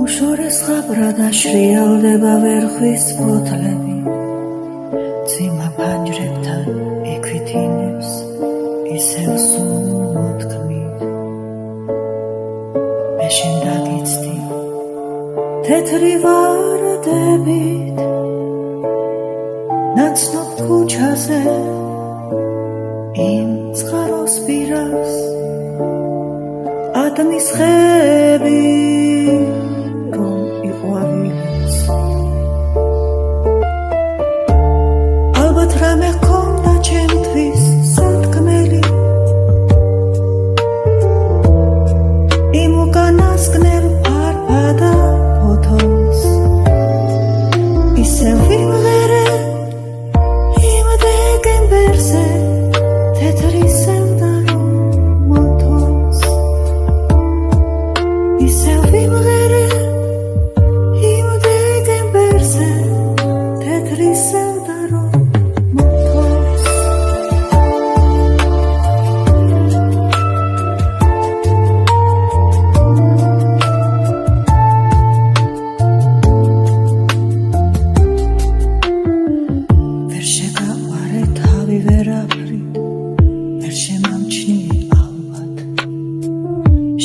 უშორეს ღაბრა და შრიალდება ვერხვის ფოთლები ძიმა ფანჯრებთან ექვითინებს ისევ სულ მოთქმით მე შენ დაგიცდი თეთრი ვარდებით ნაცნობ ქუჩაზე იმ წყაროს პირას ატმის ხები რომ იყვავილებს ალბათ რამე ჰქონდა ჩემთვის სათქმელი იმ უკანასკნელ ფარფადა ფოთოლს ისევ ვიმღერე იმ დეკემბერზე თეთრი სევდა რომ მოთოს ისევ ვიმღერე იმ დეკემბერზე თეთრი სევდა რომ მოთოს ვერ შეგაყვარე თავი ვერაფრით ვერ შემამჩნიე ალბათ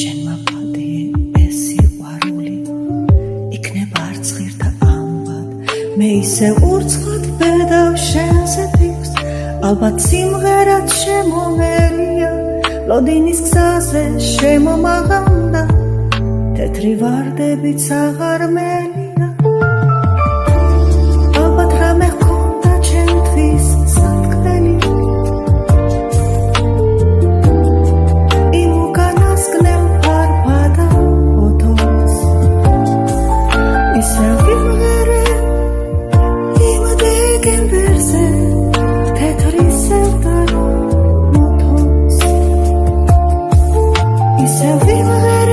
შენმა პატიე ეს სიყვარული იქნება არცღირ და ამბად მე ისევ ურცხვად ბედავ შენზე ფიქრს ალბათ სიმღერად შემომელია ლოდინის გზაზე შემომაღამდა თეთრი ვარდებით აღარ მელია ალბათ რამე ჰქონდა ჩემთვის სათქმელი იმ უკანასკნელ ფარფადა ფოთოლს ისევ ვიმღერე იმ დეკემბერზე თეთრი სევდა რომ მოთოს ისევ ვიმღერე